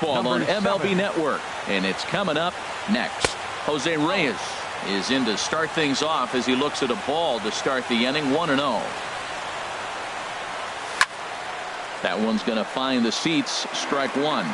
Baseball on MLB Network, and it's coming up next. Jose Reyes is in to start things off as he looks at a ball to start the inning. 1-0. That one's going to find the seats. Strike one.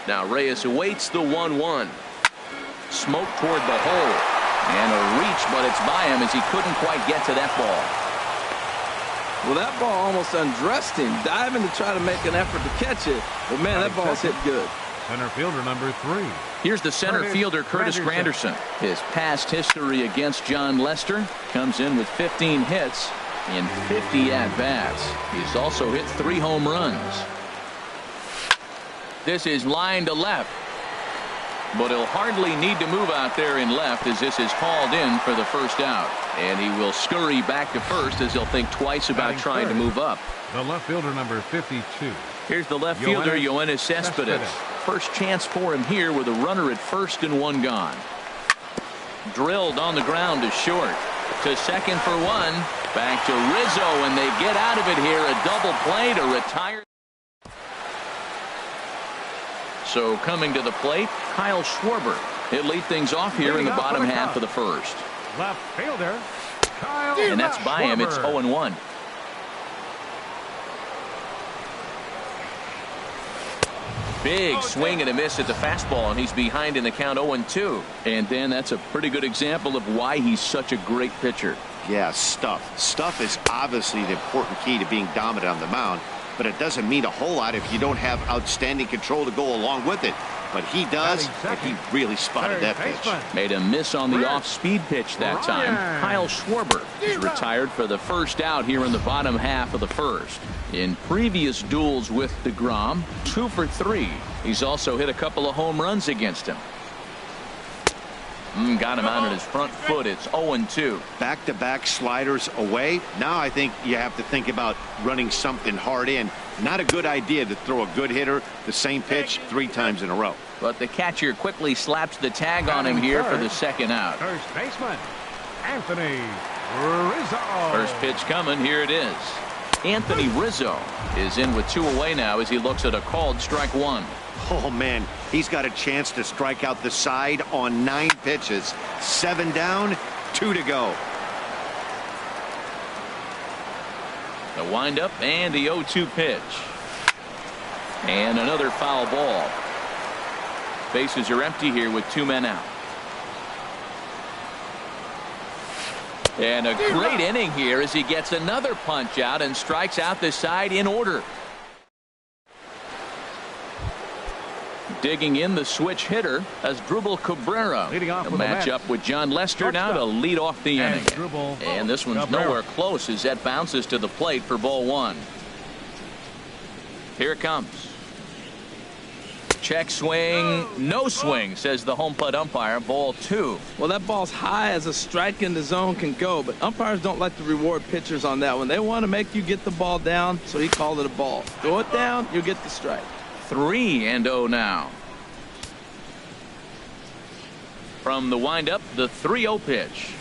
Now Reyes awaits the 1-1. Smoke toward the hole. And a reach, but it's by him as he couldn't quite get to that ball. Well, that ball almost undressed him, diving to try to make an effort to catch it. But, man, that ball's hit good. Center fielder number 3. Here's the center fielder, Curtis Granderson. His past history against John Lester comes in with 15 hits in 50 at-bats. He's also hit 3 home runs. This is line to left. But he'll hardly need to move out there in left as this is hauled in for the first out. And he will scurry back to first as he'll think twice about trying to move up. The left fielder number 52. Here's the left fielder, Yoenis Cespedes. First chance for him here with a runner at first and one gone. Drilled on the ground to short. To second for one. Back to Rizzo, and they get out of it here. A double play to retire. So coming to the plate, Kyle Schwarber. He'll lead things off here in the bottom half of the first. Left fielder, Kyle and that's by him. It's 0-1. Big swing and a miss at the fastball, and he's behind in the count 0-2. And then that's a pretty good example of why he's such a great pitcher. Yeah, stuff. Stuff is obviously the important key to being dominant on the mound. But it doesn't mean a whole lot if you don't have outstanding control to go along with it. But he does, and he really spotted that pitch. Made a miss on the off-speed pitch that time. Kyle Schwarber is retired for the first out here in the bottom half of the first. In previous duels with DeGrom, 2 for 3. He's also hit a couple of home runs against him. Got him out at his front foot. It's 0-2. Back-to-back sliders away. Now I think you have to think about running something hard in. Not a good idea to throw a good hitter the same pitch 3 times in a row. But the catcher quickly slaps the tag on him here for the second out. First baseman, Anthony Rizzo. First pitch coming. Here it is. Anthony Rizzo is in with 2 away now as he looks at a called strike 1. Oh, man, he's got a chance to strike out the side on 9 pitches. 7 down, 2 to go. The windup and the 0-2 pitch. And another foul ball. Bases are empty here with 2 men out. And a great inning here as he gets another punch out and strikes out the side in order. Digging in the switch hitter as Drupal Cabrera. A matchup with John Lester now to lead off the inning. And this one's nowhere close as that bounces to the plate for ball 1. Here it comes. Check swing. No swing, says the home plate umpire. Ball 2. Well, that ball's high as a strike in the zone can go, but umpires don't like to reward pitchers on that one. They want to make you get the ball down, so he called it a ball. Throw it down, you'll get the strike. 3-0 now. From the windup, the 3-0 pitch.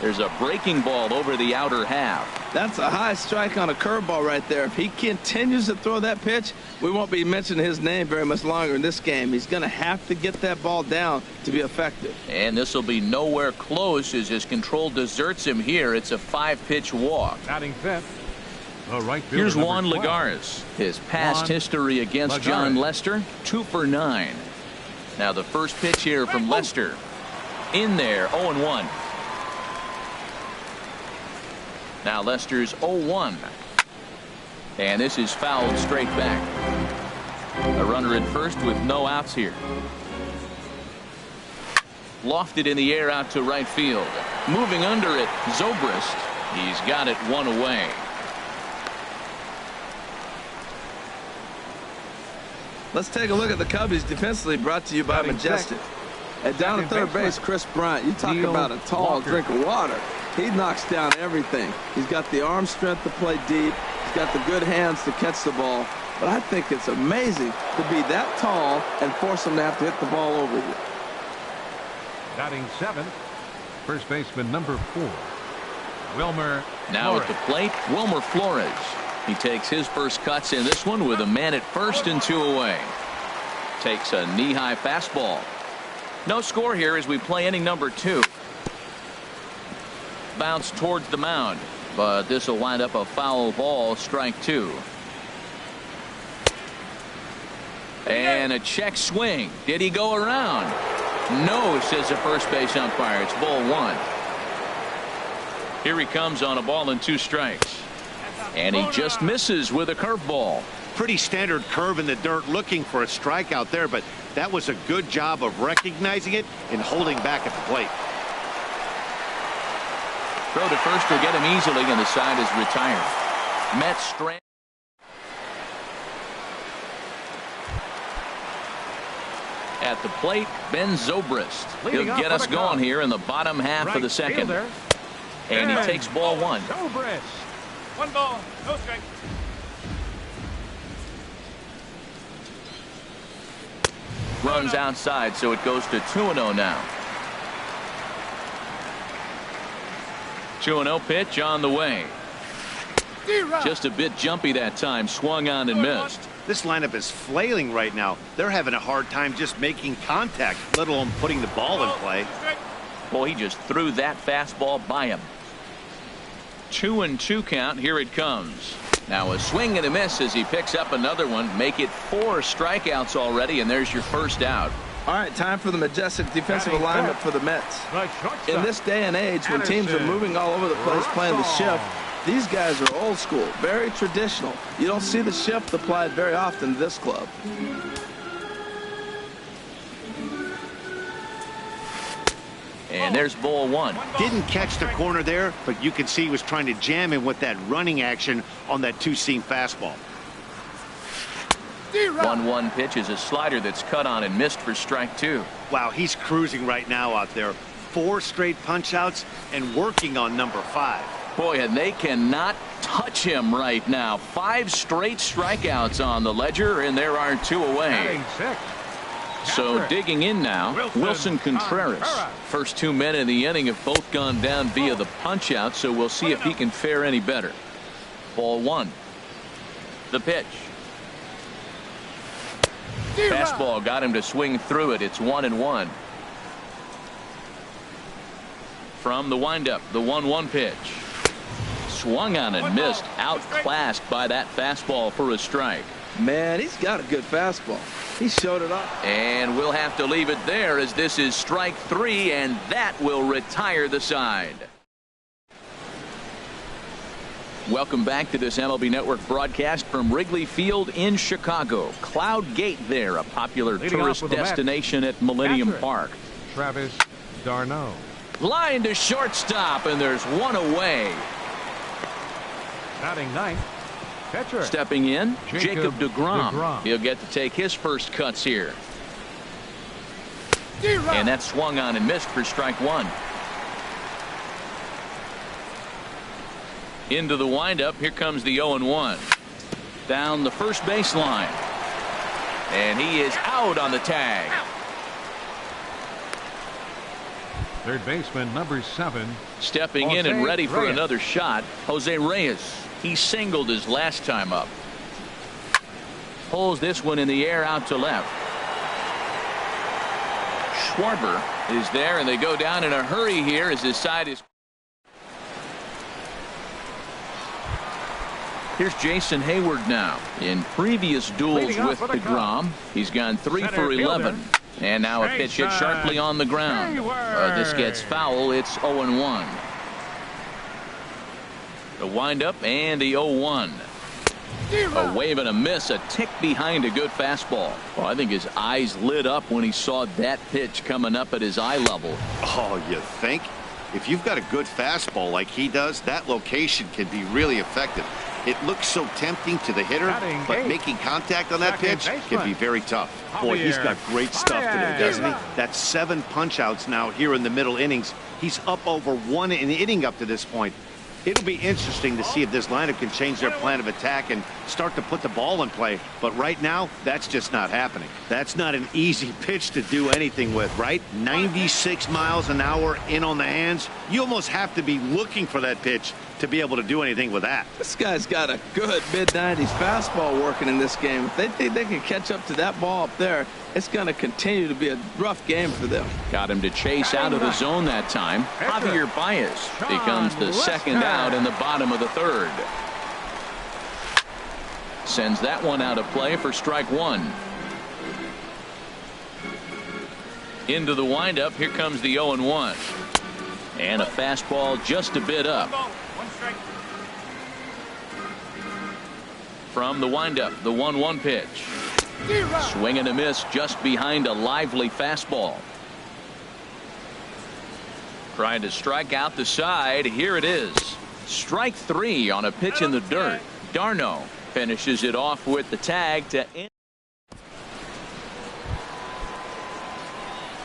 There's a breaking ball over the outer half. That's a high strike on a curveball right there. If he continues to throw that pitch, we won't be mentioning his name very much longer in this game. He's going to have to get that ball down to be effective. And this will be nowhere close as his control deserts him here. It's a 5-pitch walk. Batting fifth. Here's Juan Lagares. His past history against John Lester, 2 for 9. Now the first pitch here from Lester. In there, 0-1. Now Lester's 0-1. And this is fouled straight back. A runner at first with no outs here. Lofted in the air out to right field. Moving under it, Zobrist. He's got it 1 away. Let's take a look at the Cubbies defensively, brought to you by Majestic. And down at third base, Chris Bryant. You talk about a tall drink of water. He knocks down everything. He's got the arm strength to play deep. He's got the good hands to catch the ball. But I think it's amazing to be that tall and force him to have to hit the ball over you. Batting seventh, first baseman number 4, Wilmer Now Flores. at the plate, Wilmer Flores. He takes his first cuts in this one with a man at first and 2 away. Takes a knee-high fastball. No score here as we play inning number 2. Bounce towards the mound, but this will wind up a foul ball, strike 2. And a check swing. Did he go around? No, says the first base umpire. It's ball 1. Here he comes on a ball and 2 strikes. And he just misses with a curveball. Pretty standard curve in the dirt, looking for a strikeout there, but that was a good job of recognizing it and holding back at the plate. Throw to first will get him easily, and the side is retired. Mets strand. At the plate, Ben Zobrist. He'll get us going here in the bottom half of the second. And he takes ball 1. Zobrist. 1 ball, no strike. Runs outside, so it goes to 2-0 now. 2-0 pitch on the way. Just a bit jumpy that time. Swung on and missed. This lineup is flailing right now. They're having a hard time just making contact, let alone putting the ball in play. Boy, he just threw that fastball by him. 2-2 count. Here it comes. Now a swing and a miss as he picks up another one. Make it 4 strikeouts already, and there's your first out. All right, time for the Majestic defensive alignment for the Mets. In this day and age, when teams are moving all over the place playing the shift, these guys are old school, very traditional. You don't see the shift applied very often to this club. And there's ball 1. Didn't catch the corner there, but you can see he was trying to jam him with that running action on that 2-seam fastball. 1-1 pitch is a slider that's cut on and missed for strike 2. Wow, he's cruising right now out there. 4 straight punch outs and working on number 5. Boy, and they cannot touch him right now. 5 straight strikeouts on the ledger, and there are 2 away. Batting 6. So digging in now, Wilson Contreras. First 2 men in the inning have both gone down via the punch out, so we'll see if he can fare any better. Ball 1. The pitch. Fastball got him to swing through it. It's 1-1. From the windup, the 1-1 pitch. Swung on and missed. Outclassed by that fastball for a strike. Man, he's got a good fastball. He showed it off. And we'll have to leave it there as this is strike 3, and that will retire the side. Welcome back to this MLB Network broadcast from Wrigley Field in Chicago. Cloud Gate there, a popular tourist destination at Millennium Park. Travis d'Arnaud. Line to shortstop, and there's 1 away. Batting 9th. Catcher. Stepping in, Jacob DeGrom. DeGrom. He'll get to take his first cuts here. And that swung on and missed for strike 1. Into the windup. Here comes the 0-1. Down the first baseline. And he is out on the tag. Third baseman number 7. Stepping in and ready for another shot, Jose Reyes. He singled his last time up. Pulls this one in the air out to left. Schwarber is there, and they go down in a hurry here as his side is. Here's Jason Hayward now. In previous duels with DeGrom, he's gone 3 for 11. And now a pitch hit sharply on the ground. This gets foul. It's 0-1. The windup and the 0-1. A wave and a miss, a tick behind a good fastball. Well, I think his eyes lit up when he saw that pitch coming up at his eye level. Oh, you think? If you've got a good fastball like he does, that location can be really effective. It looks so tempting to the hitter, but making contact on that pitch can be very tough. Boy, he's got great stuff today, doesn't he? That's 7 punch-outs now here in the middle innings. He's up over 1 inning up to this point. It'll be interesting to see if this lineup can change their plan of attack and start to put the ball in play. But right now, that's just not happening. That's not an easy pitch to do anything with, right? 96 miles an hour in on the hands. You almost have to be looking for that pitch to be able to do anything with that. This guy's got a good mid-90s fastball working in this game. If they think they can catch up to that ball up there, it's going to continue to be a rough game for them. Got him to chase out of the zone that time. Javier Baez becomes the second out in the bottom of the third. Sends that one out of play for strike 1. Into the windup. Here comes the 0-1. And a fastball just a bit up. From the windup, the 1-1 pitch. Swing and a miss just behind a lively fastball. Trying to strike out the side. Here it is. Strike 3 on a pitch in the dirt. Darno finishes it off with the tag to end.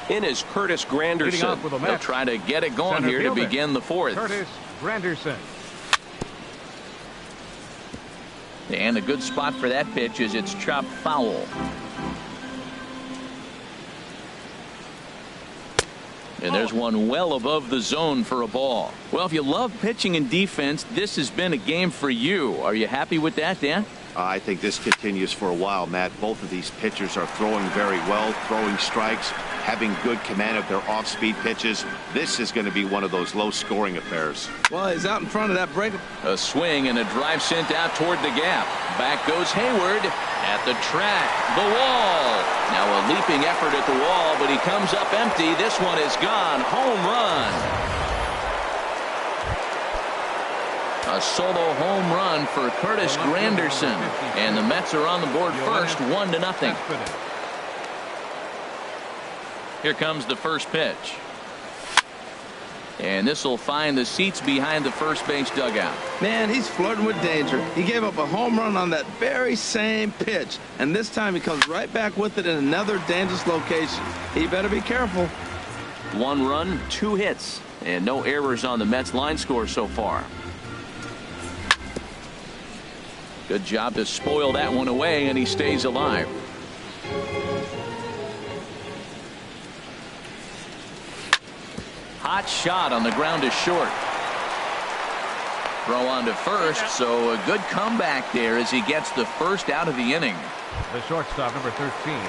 In is Curtis Granderson. They'll try to get it going here to begin the 4th. Curtis Granderson. And a good spot for that pitch is it's chopped foul. And there's one well above the zone for a ball. Well, if you love pitching and defense, this has been a game for you. Are you happy with that, Dan? I think this continues for a while, Matt. Both of these pitchers are throwing very well, throwing strikes, having good command of their off-speed pitches. This is going to be one of those low-scoring affairs. Well, he's out in front of that break. A swing and a drive sent out toward the gap. Back goes Hayward at the track. The wall. Now a leaping effort at the wall, but he comes up empty. This one is gone. Home run. A solo home run for Curtis Granderson. And the Mets are on the board first, 1-0. Here comes the first pitch. And this will find the seats behind the first base dugout. Man, he's flirting with danger. He gave up a home run on that very same pitch. And this time he comes right back with it in another dangerous location. He better be careful. 1 run, 2 hits, and no errors on the Mets line score so far. Good job to spoil that one away, and he stays alive. Hot shot on the ground is short. Throw on to first, so a good comeback there as he gets the first out of the inning. The shortstop, number 13.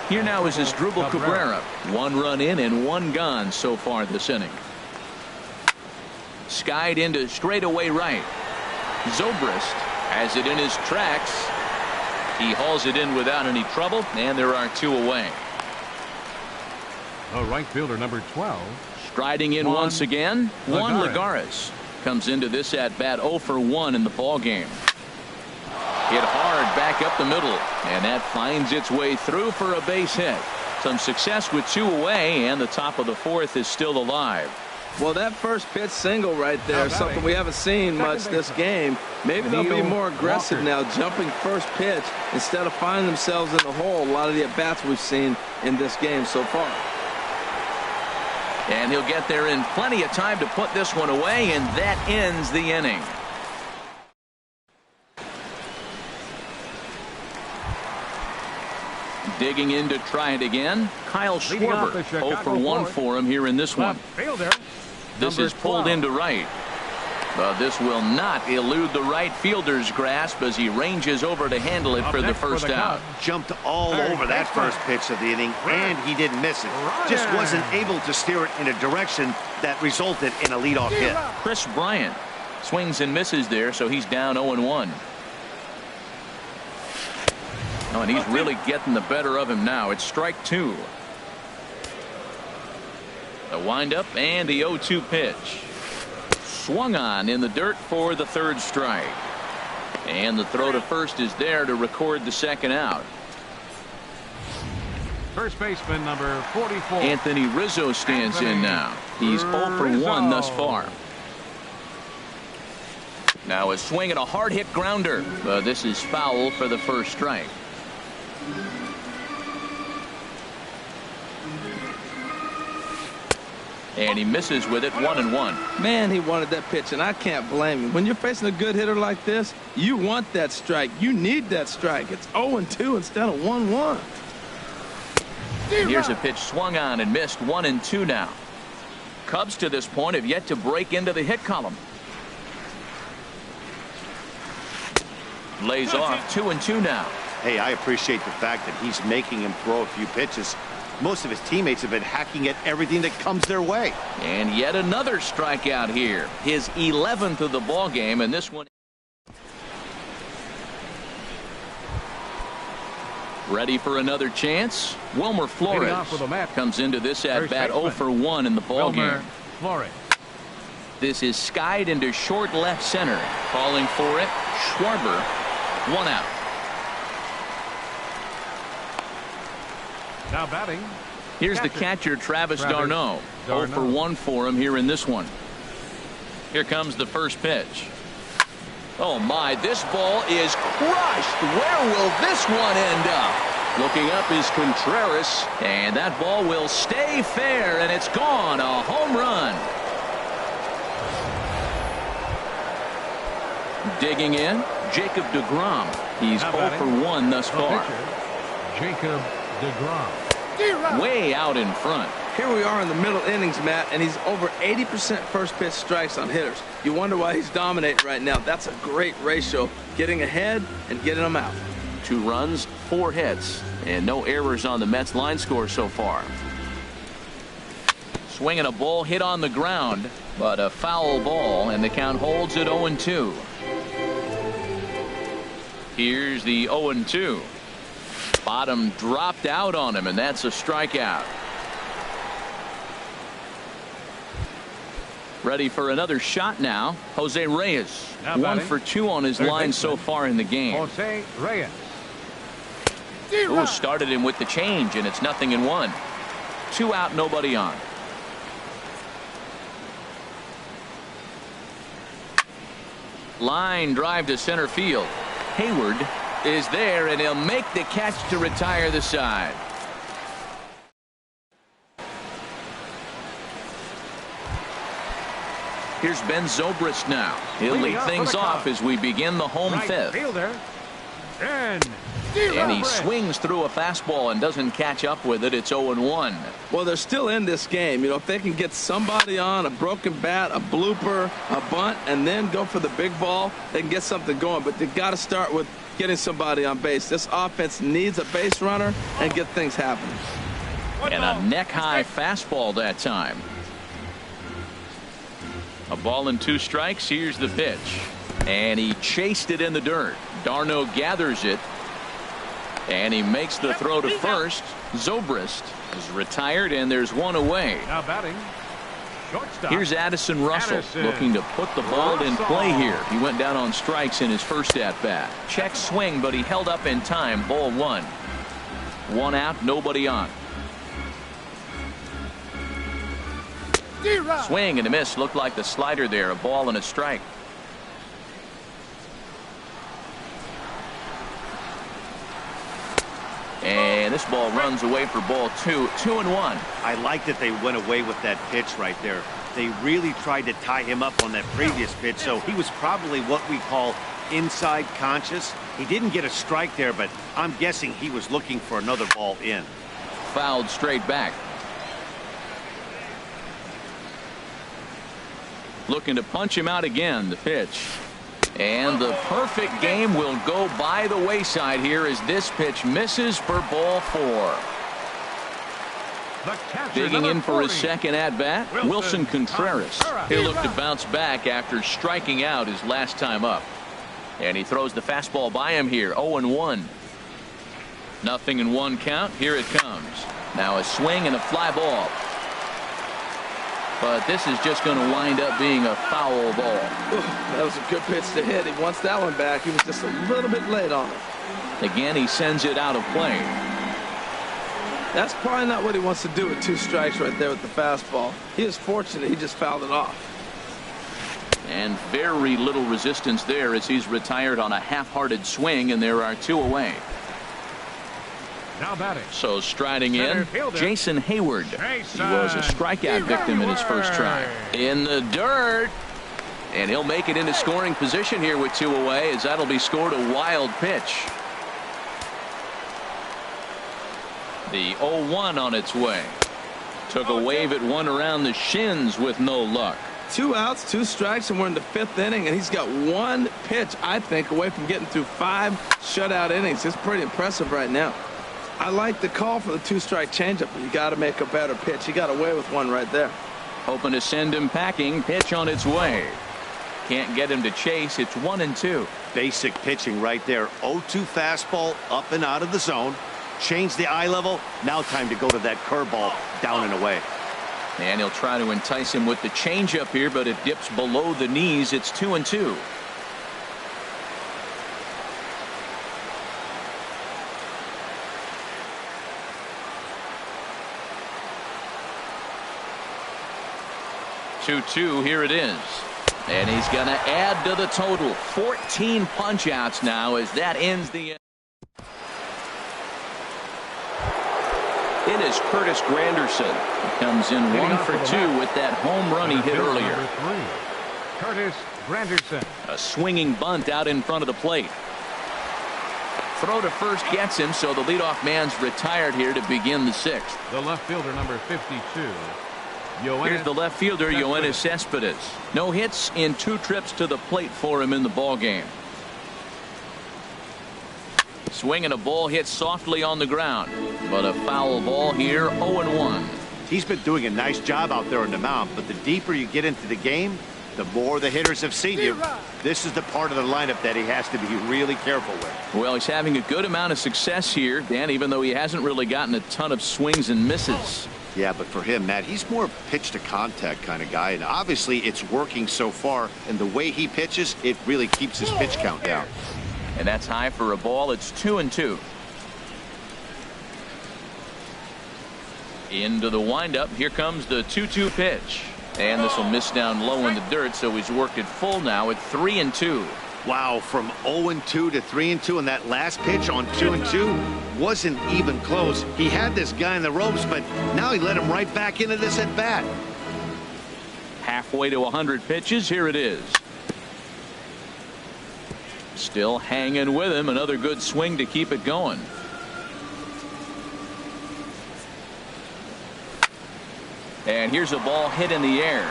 Here now is Asdrubal Cabrera. 1 run in and 1 gone so far this inning. Skied into straightaway right. Zobrist has it in his tracks. He hauls it in without any trouble, and there are 2 away. The right fielder, number 12. Striding in once again, Juan Lagares comes into this at bat 0 for 1 in the ball game. Hit hard back up the middle, and that finds its way through for a base hit. Some success with 2 away, and the top of the 4th is still alive. Well, that first pitch single right there is something we haven't seen much this game. Maybe they'll be more aggressive now, jumping first pitch instead of finding themselves in the hole. A lot of the at-bats we've seen in this game so far. And he'll get there in plenty of time to put this one away, and that ends the inning. Digging in to try it again, Kyle Schwarber. 0 for 1 for him here in this one. This is pulled into right. But this will not elude the right fielder's grasp as he ranges over to handle it for the first out. Jumped all over that first pitch of the inning, and he didn't miss it. Just wasn't able to steer it in a direction that resulted in a leadoff hit. Chris Bryant swings and misses there, so he's down 0-1. Oh, and he's really getting the better of him now. It's strike 2. The windup and the 0-2 pitch. Swung on in the dirt for the 3rd strike. And the throw to first is there to record the second out. First baseman, number 44. Anthony Rizzo stands in now. He's 0 for 1 thus far. Now a swing and a hard hit grounder. This is foul for the first strike. And he misses with it, 1-1. Man, he wanted that pitch, and I can't blame him. When you're facing a good hitter like this, you want that strike. You need that strike. It's 0-2 instead of 1-1. Here's a pitch swung on and missed, 1-2 now. Cubs to this point have yet to break into the hit column. Lays off, 2-2 now. Hey, I appreciate the fact that he's making him throw a few pitches. Most of his teammates have been hacking at everything that comes their way. And yet another strikeout here. His 11th of the ball game, and this one. Ready for another chance? Wilmer Flores comes into this at bat 0 for 1 in the ball game. Flores. This is skied into short left center. Calling for it, Schwarber. 1 out. Now batting. Here's the catcher, Travis d'Arnaud. 0 for 1 for him here in this one. Here comes the first pitch. Oh my, this ball is crushed. Where will this one end up? Looking up is Contreras, and that ball will stay fair, and it's gone. A home run. Digging in, Jacob deGrom. He's 0 for 1 thus far. Jacob deGrom. Way out in front. Here we are in the middle innings, Matt, and he's over 80% first pitch strikes on hitters. You wonder why he's dominating right now. That's a great ratio, getting ahead and getting them out. 2 runs, 4 hits, and no errors on the Mets line score so far. Swinging a ball hit on the ground, but a foul ball, and the count holds at 0-2. Here's the 0-2. Bottom dropped out on him, and that's a strikeout. Ready for another shot now. Jose Reyes. 1 for 2 on his line so far in the game. Jose Reyes. Ooh, started him with the change, and it's 0-1. 2 out, nobody on. Line drive to center field. Hayward is there, and he'll make the catch to retire the side. Here's Ben Zobrist now. He'll lead things off as we begin the home fifth. Fielder. And he swings through a fastball and doesn't catch up with it. It's 0-1. Well, they're still in this game. You know, if they can get somebody on, a broken bat, a blooper, a bunt, and then go for the big ball, they can get something going. But they've got to start with getting somebody on base. This offense needs a base runner and get things happening. And a neck-high fastball that time. A ball and 2 strikes. Here's the pitch. And he chased it in the dirt. d'Arnaud gathers it. And he makes the throw to first. Zobrist is retired, and there's 1 away. Now batting. Shortstop. Here's Addison Russell looking to put the ball in play here. He went down on strikes in his first at-bat. Check swing, but he held up in time. Ball 1. 1 out, nobody on. Swing and a miss. Looked like the slider there. A ball and a strike. And this ball runs away for ball 2. 2-1. I like that they went away with that pitch right there. They really tried to tie him up on that previous pitch, so he was probably what we call inside conscious. He didn't get a strike there, but I'm guessing he was looking for another ball in. Fouled straight back. Looking to punch him out again. The pitch. And the perfect game will go by the wayside here as this pitch misses for ball 4. Digging in for his second at-bat, Wilson Contreras. He'll look to bounce back after striking out his last time up. And he throws the fastball by him here. 0-1. 0-1 count. Here it comes. Now a swing and a fly ball. But this is just going to wind up being a foul ball. That was a good pitch to hit. He wants that one back. He was just a little bit late on it. Again, he sends it out of play. That's probably not what he wants to do with 2 strikes right there with the fastball. He is fortunate he just fouled it off. And very little resistance there as he's retired on a half-hearted swing, and there are 2 away. Now batting. So striding Center in, fielder, Jason Hayward. He was a strikeout victim in his first try. In the dirt. And he'll make it into scoring position here with 2 away, as that'll be scored a wild pitch. The 0-1 on its way. Took a wave at one around the shins with no luck. 2 outs, 2 strikes, and we're in the 5th inning, and he's got 1 pitch, I think, away from getting through 5 shutout innings. It's pretty impressive right now. I like the call for the 2-strike changeup, but you got to make a better pitch. He got away with 1 right there. Hoping to send him packing. Pitch on its way. Can't get him to chase. It's 1-2. Basic pitching right there. 0-2 fastball up and out of the zone. Change the eye level. Now time to go to that curveball down and away. And he'll try to entice him with the changeup here, but it dips below the knees. It's 2-2. Here it is. And he's going to add to the total. 14 punch-outs now as that ends the... It is Curtis Granderson. He comes in 1 for 2 with that home run he hit earlier. Curtis Granderson. A swinging bunt out in front of the plate. Throw to first gets him, so the leadoff man's retired here to begin the 6th. The left fielder, number 52. Here's the left fielder, Yoenis Cespedes. No hits in 2 trips to the plate for him in the ball game. Swinging a ball hit softly on the ground, but a foul ball here. 0-1. He's been doing a nice job out there on the mound, but the deeper you get into the game, the more the hitters have seen you. This is the part of the lineup that he has to be really careful with. Well, he's having a good amount of success here, Dan, even though he hasn't really gotten a ton of swings and misses. Yeah, but for him, Matt, he's more pitch to contact kind of guy, and obviously it's working so far, and the way he pitches, it really keeps his pitch count down. And that's high for a ball. It's 2-2. Into the windup. Here comes the 2-2 pitch. And this will miss down low in the dirt, so he's worked it full now at 3-2. Wow, from 0-2 to 3-2, and that last pitch on 2-2 wasn't even close. He had this guy in the ropes, but now he let him right back into this at bat. Halfway to 100 pitches. Here it is. Still hanging with him. Another good swing to keep it going. And here's a ball hit in the air.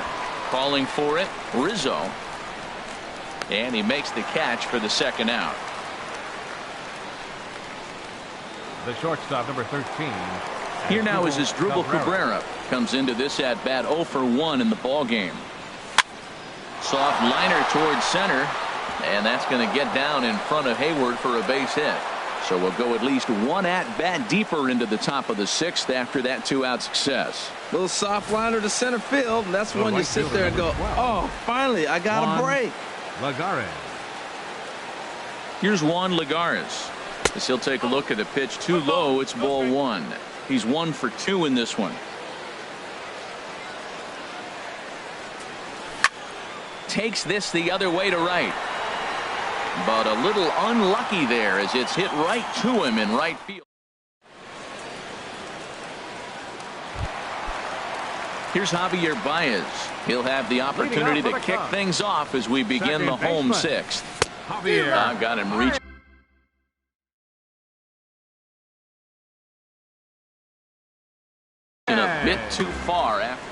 Calling for it, Rizzo. And he makes the catch for the 2nd out. The shortstop, number 13. Here now is Asdrubal Cabrera. Comes into this at bat 0 for 1 in the ball game. Soft liner towards center. And that's going to get down in front of Hayward for a base hit. So we'll go at least 1 at bat deeper into the top of the 6th after that 2-out success. Little soft liner to center field, and that's when you sit there and go, oh, finally, I got a break. Lagares. Here's Juan Lagares. As he'll take a look at a pitch too low. It's ball 1. He's 1 for 2 in this one. Takes this the other way to right. But a little unlucky there as it's hit right to him in right field. Here's Javier Baez. He'll have the opportunity to kick things off as we begin the home 6th. Javier. Got him reaching a bit too far after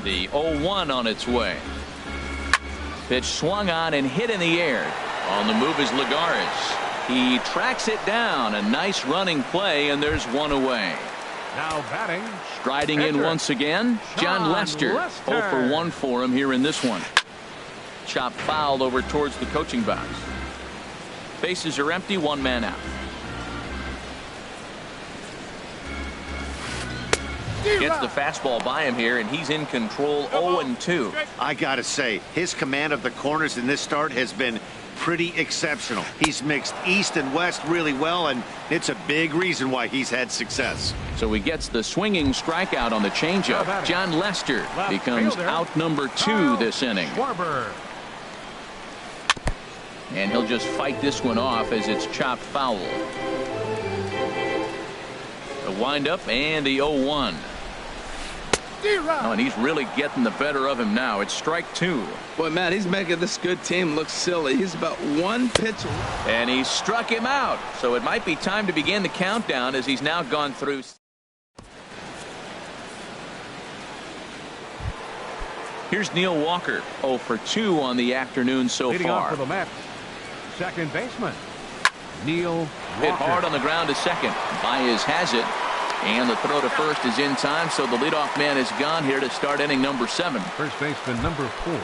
the 0-1 on its way. Pitch swung on and hit in the air. On the move is Lagares. He tracks it down. A nice running play, and there's 1 away. Now batting. Striding in once again, John Lester. 0 for 1 for him here in this one. Chop fouled over towards the coaching box. Bases are empty, 1 man out. Gets the fastball by him here, and he's in control. 0-2. I gotta say, his command of the corners in this start has been pretty exceptional. He's mixed East and West really well, and it's a big reason why he's had success. So he gets the swinging strikeout on the changeup. John Lester becomes out number 2 this inning. And he'll just fight this one off as it's chopped foul. The windup and the 0-1. Oh, and he's really getting the better of him now. It's strike 2. Boy, Matt, he's making this good team look silly. He's about one pitch. And he struck him out. So it might be time to begin the countdown as he's now gone through. Here's Neil Walker, 0 for 2 on the afternoon so Leading far. off for the Mets, second baseman, Neil Walker. Hit hard on the ground to second. Baez has it. And the throw to first is in time, so the leadoff man is gone here to start inning number 7. First baseman number 4,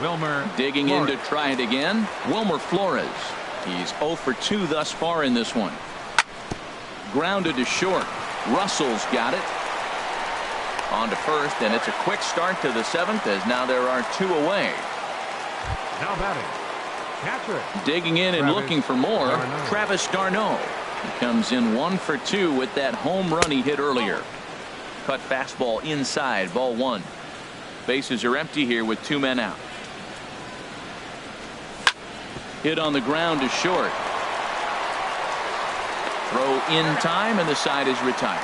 Wilmer Digging Flores. in to try it again, Wilmer Flores. He's 0 for 2 thus far in this one. Grounded to short. Russell's got it. On to first, and it's a quick start to the 7th as now there are 2 away. Now batting, catcher. Digging in and looking for more, d'Arnaud. Travis d'Arnaud. He comes in 1 for 2 with that home run he hit earlier. Cut fastball inside, ball 1. Bases are empty here with 2 men out. Hit on the ground to short. Throw in time, and the side is retired.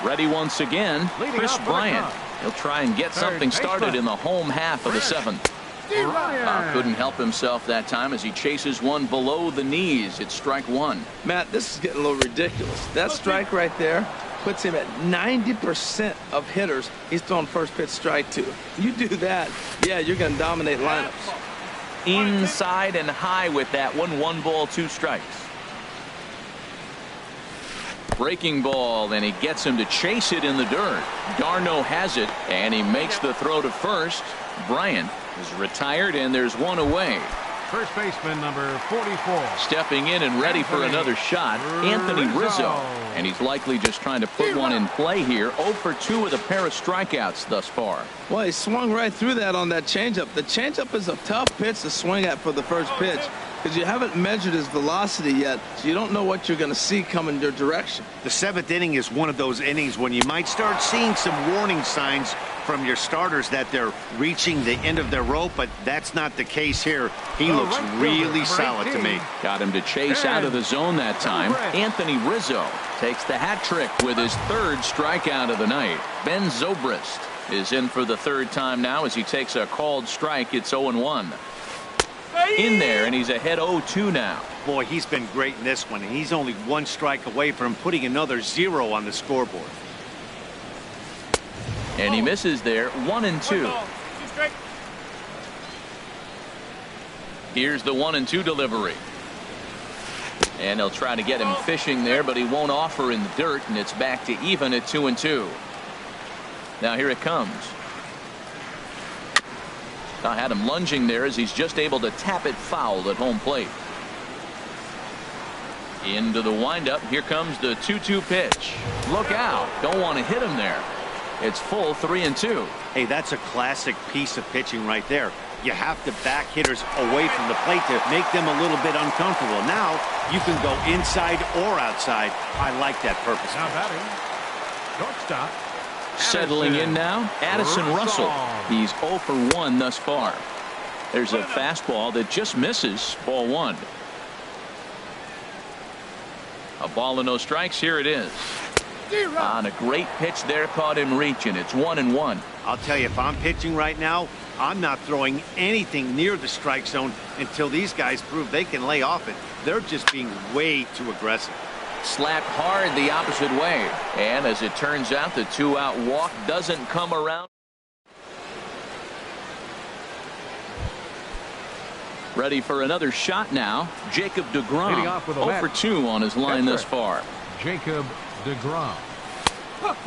Ready once again, Leading Chris off for the Bryant. Cubs. He'll try and get Third something started baseman. in the home half of the 7th. Couldn't help himself that time as he chases one below the knees. It's strike 1. Matt, this is getting a little ridiculous. That strike right there puts him at 90% of hitters he's throwing first pitch strike to. You do that, yeah, you're going to dominate lineups. Inside and high with that one. 1 ball, 2 strikes. Breaking ball, and he gets him to chase it in the dirt. d'Arnaud has it, and he makes the throw to first. Bryant is retired, and there's 1 away. First baseman number 44. Stepping in and ready for another shot, Anthony Rizzo. And he's likely just trying to put one in play here. 0 for 2 with a pair of strikeouts thus far. Well, he swung right through that on that changeup. The changeup is a tough pitch to swing at for the first pitch because you haven't measured his velocity yet, so you don't know what you're going to see coming your direction. The 7th inning is one of those innings when you might start seeing some warning signs from your starters that they're reaching the end of their rope, but that's not the case here. He looks really solid to me. Got him to chase out of the zone that time. Anthony Rizzo takes the hat trick with his 3rd strikeout of the night. Ben Zobrist is in for the 3rd time now as he takes a called strike. It's 0-1. In there, and he's ahead 0-2 now. Boy, he's been great in this one, and he's only 1 strike away from putting another 0 on the scoreboard. And he misses there. 1-2. Here's the 1-2 delivery. And he'll try to get him fishing there, but he won't offer in the dirt, and it's back to even at 2-2. Now here it comes. I had him lunging there as he's just able to tap it foul at home plate. Into the windup. Here comes the 2-2 pitch. Look out. Don't want to hit him there. It's full 3-2. Hey, that's a classic piece of pitching right there. You have to back hitters away from the plate to make them a little bit uncomfortable. Now you can go inside or outside. I like that purpose. Now batting, shortstop. Settling in now, Addison Russell. He's 0 for 1 thus far. There's a fastball that just misses. Ball 1. A ball and no strikes. Here it is. On a great pitch there, caught him reaching. It's 1-1. I'll tell you, if I'm pitching right now, I'm not throwing anything near the strike zone until these guys prove they can lay off it. They're just being way too aggressive. Slapped hard the opposite way. And as it turns out, the 2-out walk doesn't come around. Ready for another shot now. Jacob deGrom. Leading off with a 0 for 2 on his line thus far. Jacob deGrom.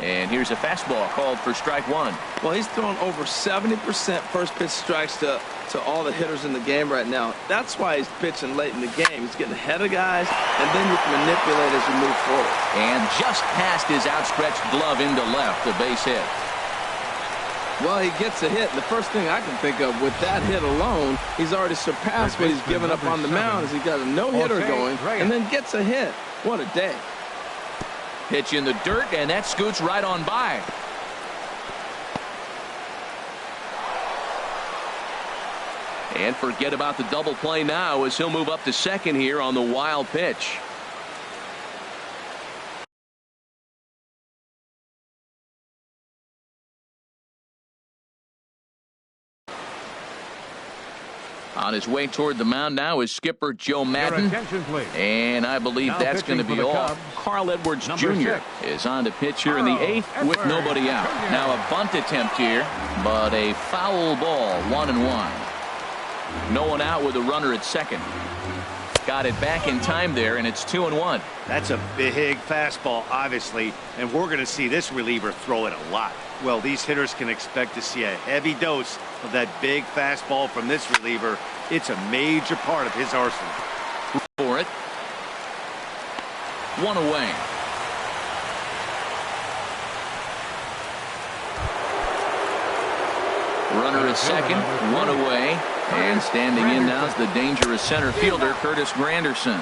And here's a fastball called for strike 1. Well, he's throwing over 70% first pitch strikes to all the hitters in the game right now. That's why he's pitching late in the game. He's getting ahead of guys, and then you can manipulate as you move forward. And just past his outstretched glove into left, the base hit. Well, he gets a hit. The first thing I can think of with that hit alone, he's already surpassed what he's given up on the mound as he got a no-hitter going and then gets a hit. What a day. Pitch in the dirt, and that scoots right on by. And forget about the double play now as he'll move up to second here on the wild pitch. On his way toward the mound now is skipper Joe Madden. And I believe now that's going to be all. Cubs, Carl Edwards Jr. is on to pitch here in the 8th with nobody out. Now a bunt attempt here, but a foul ball, 1-1. No one out with a runner at second. Got it back in time there, and it's 2-1. That's a big fastball, obviously, and we're going to see this reliever throw it a lot. Well, these hitters can expect to see a heavy dose of that big fastball from this reliever. It's a major part of his arsenal. For it. One away. Runner at second, one away. And standing in now is the dangerous center fielder, Curtis Granderson.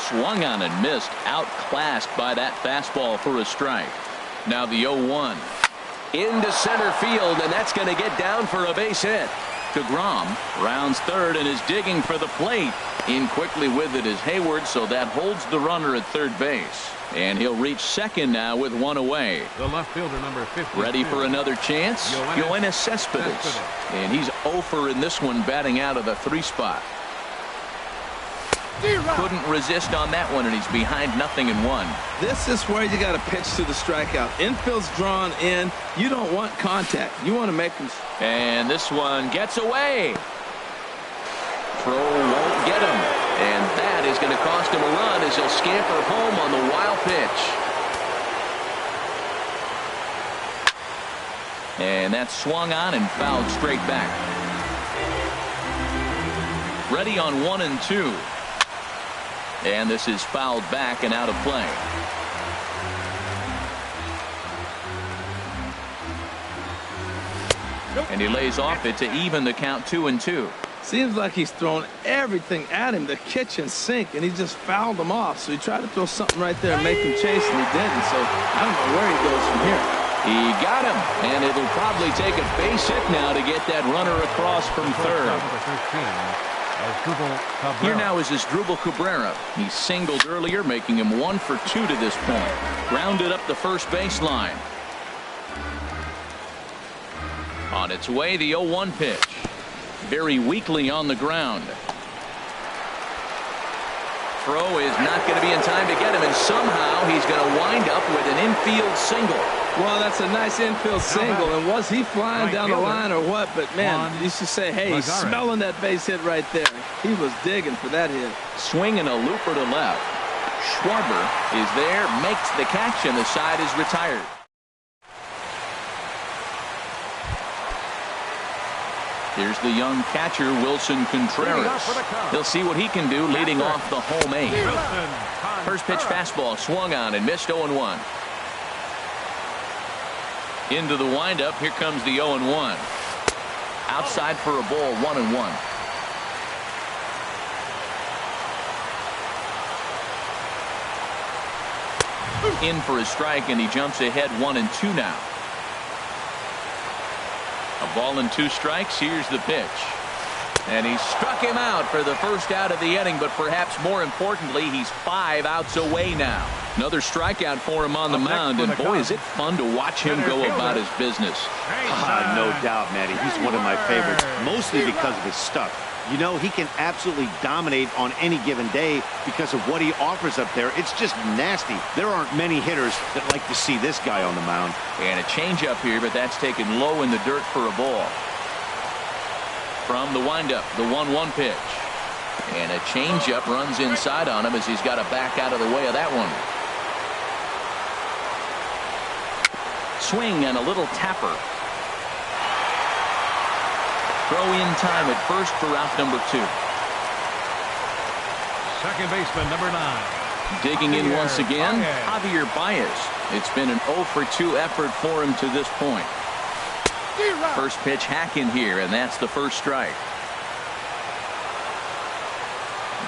Swung on and missed, outclassed by that fastball for a strike. Now the 0-1. Into center field, and that's going to get down for a base hit. DeGrom rounds third and is digging for the plate. In quickly with it is Hayward, so that holds the runner at third base. And he'll reach second now with one away. The left fielder, number 50. Ready for another chance? Yoenis Cespedes. And he's 0 in this one, batting out of the 3 spot. Couldn't resist on that one, and he's behind 0-1. This is where you got to pitch to the strikeout. Infield's drawn in. You don't want contact. You want to make them. And this one gets away. Throw won't get him. And that is going to cost him a run as he'll scamper home on the wild pitch. And that's swung on and fouled straight back. Ready on 1-2. And this is fouled back and out of play. And he lays off it to even the count 2-2. Seems like he's thrown everything at him, the kitchen sink, and he just fouled him off. So he tried to throw something right there and make him chase, and he didn't. So I don't know where he goes from here. He got him, and it'll probably take a base hit now to get that runner across from third. Here now is Asdrubal Cabrera. He singled earlier, making him 1 for 2 to this point. Grounded up the first baseline. On its way, the 0-1 pitch. Very weakly on the ground. Throw is not going to be in time to get him, and somehow he's going to wind up with an infield single. Well, that's a nice infield single, and was he flying down the line or what? But, man, you used to say, hey, he's smelling that base hit right there. He was digging for that hit. Swinging a looper to left. Schwarber is there, makes the catch, and the side is retired. Here's the young catcher, Wilson Contreras. He'll see what he can do leading off the home 8. First pitch fastball swung on and missed 0-1. Into the windup. Here comes the 0-1. Outside for a ball, 1-1. In for a strike, and he jumps ahead 1-2 now. A ball and 2 strikes. Here's the pitch. And he struck him out for the first out of the inning, but perhaps more importantly, he's 5 outs away now. Another strikeout for him on the mound, and boy, is it fun to watch him go about his business. No doubt, Matty. He's one of my favorites, mostly because of his stuff. You know, he can absolutely dominate on any given day because of what he offers up there. It's just nasty. There aren't many hitters that like to see this guy on the mound. And a changeup here, but that's taken low in the dirt for a ball. From the windup, the 1-1 pitch. And a changeup runs inside on him as he's got to back out of the way of that one. Swing and a little tapper. Throw in time at first for out number 2. Second baseman, number 9. Digging in once again, Javier Baez. It's been an 0 for 2 effort for him to this point. First pitch hacking here, and that's the first strike.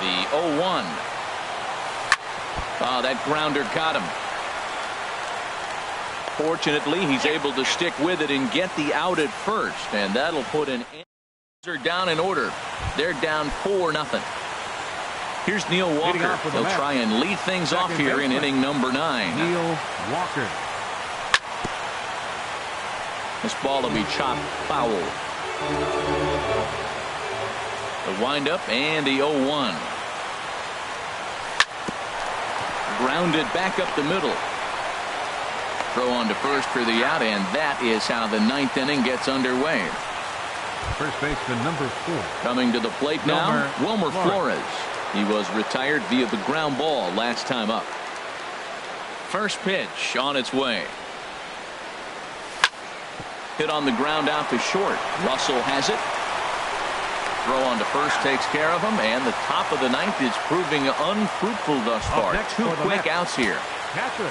The 0-1. Oh, that grounder got him. Fortunately, he's able to stick with it and get the out at first, and that'll put an answer down in order. They're down 4-0. Here's Neil Walker. He'll try and lead things off here in inning number 9. Neil Walker. This ball will be chopped foul. The windup and the 0-1. Grounded back up the middle. Throw on to first for the out, and that is how the 9th inning gets underway. First baseman number 4. Coming to the plate now, Wilmer Flores. He was retired via the ground ball last time up. First pitch on its way. Hit on the ground out to short. Russell has it. Throw on to first takes care of him, and the top of the 9th is proving unfruitful thus far. 2 quick outs here. Catcher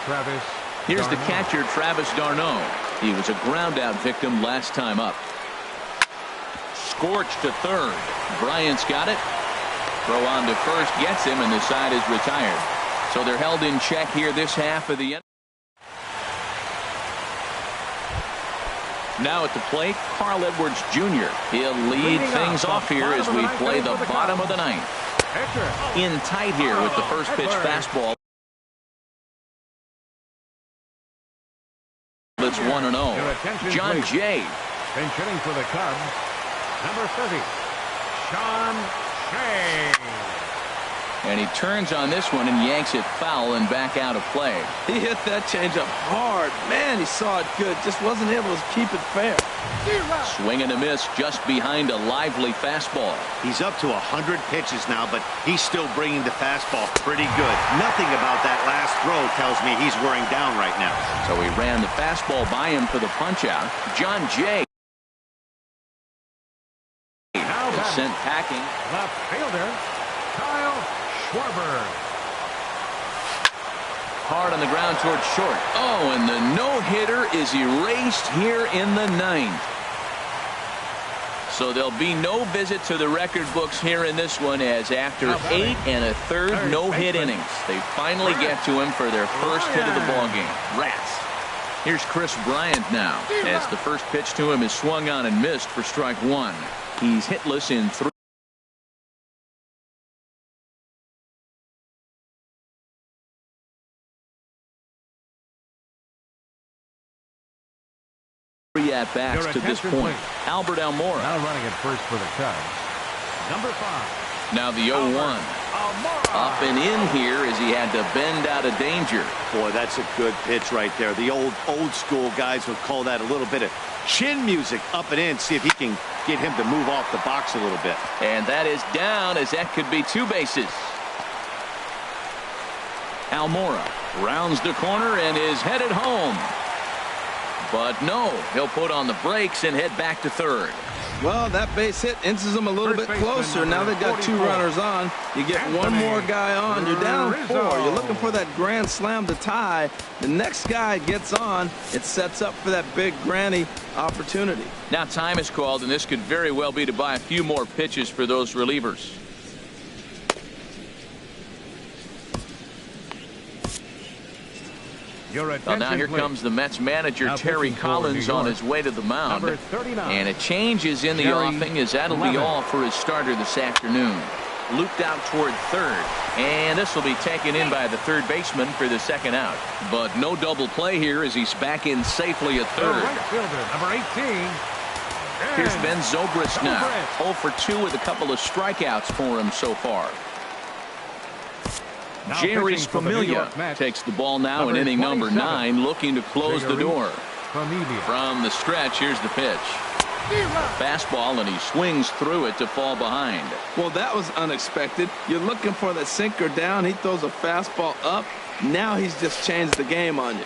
Travis. Here's the catcher, Travis d'Arnaud. He was a ground out victim last time up. Scorched to third. Bryant's got it. Throw on to first gets him, and the side is retired. So they're held in check here this half of the end. Now at the plate, Carl Edwards Jr. He'll lead things off here as we play the bottom of the 9th. In tight here with the first pitch fastball. It's 1-0. John Jay. Pinch hitting for the Cubs. Number 30, Sean Shea. And he turns on this one and yanks it foul and back out of play. He hit that changeup hard. Man, he saw it good. Just wasn't able to keep it fair. Swing and a miss just behind a lively fastball. He's up to 100 pitches now, but he's still bringing the fastball pretty good. Nothing about that last throw tells me he's wearing down right now. So he ran the fastball by him for the punch out. John Jay is sent packing. Left fielder Kyle Schwarber. Hard on the ground towards short. Oh, and the no-hitter is erased here in the 9th. So there'll be no visit to the record books here in this one, as after 8 1/3 no-hit innings, they finally get to him for their first hit of the ballgame. Rats. Here's Chris Bryant now, as the first pitch to him is swung on and missed for strike 1. He's hitless in 3 at-bats to this point. Albert Almora. Now running at first for the Cubs. Number 5. Now the 0-1. Up and in here as he had to bend out of danger. Boy, that's a good pitch right there. The old school guys would call that a little bit of chin music. Up and in. See if he can get him to move off the box a little bit. And that is down, as that could be 2 bases. Almora rounds the corner and is headed home. But no, he'll put on the brakes and head back to third. Well, that base hit inches them a little bit closer. Now they've got 2 runners on. You get one more guy on. You're down 4. You're looking for that grand slam to tie. The next guy gets on. It sets up for that big granny opportunity. Now time is called, and this could very well be to buy a few more pitches for those relievers. Well, now here comes the Mets manager, Terry Collins, on his way to the mound. And a change is in the offing, as that'll be all for his starter this afternoon. Looped out toward third, and this will be taken in by the third baseman for the second out. But no double play here as he's back in safely at third. Right fielder, number 18. Here's Ben Zobrist now. 0 for 2 with a couple of strikeouts for him so far. Jerry Familia takes the ball now in inning number 9, looking to close the door. From the stretch, here's the pitch. Fastball, and he swings through it to fall behind. Well, that was unexpected. You're looking for the sinker down. He throws a fastball up. Now he's just changed the game on you.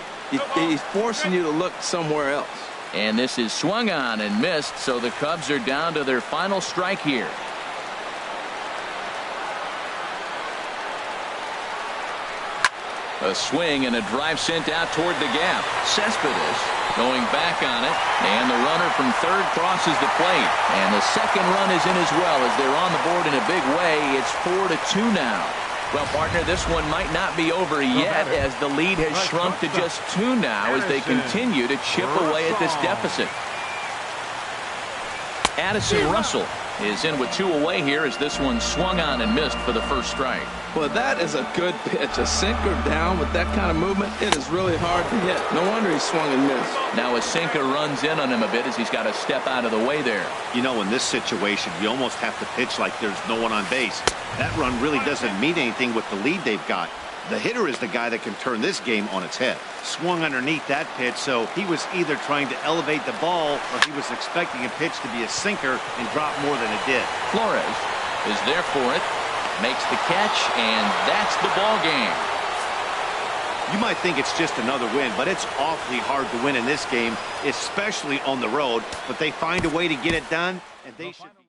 He's forcing you to look somewhere else. And this is swung on and missed, so the Cubs are down to their final strike here. A swing and a drive sent out toward the gap. Cespedes going back on it, and the runner from third crosses the plate, and the second run is in as well as they're on the board in a big way. It's 4-2 now. Well, partner, this one might not be over yet as the lead has shrunk to just 2 now as they continue to chip away at this deficit. Addison Russell is in with 2 away here as this one swung on and missed for the first strike. Well, that is a good pitch. A sinker down with that kind of movement, it is really hard to hit. No wonder he swung and missed. Now a sinker runs in on him a bit as he's got to step out of the way there. You know, in this situation, you almost have to pitch like there's no one on base. That run really doesn't mean anything with the lead they've got. The hitter is the guy that can turn this game on its head. Swung underneath that pitch, so he was either trying to elevate the ball or he was expecting a pitch to be a sinker and drop more than it did. Flores is there for it, makes the catch, and that's the ball game. You might think it's just another win, but it's awfully hard to win in this game, especially on the road. But they find a way to get it done, and they should be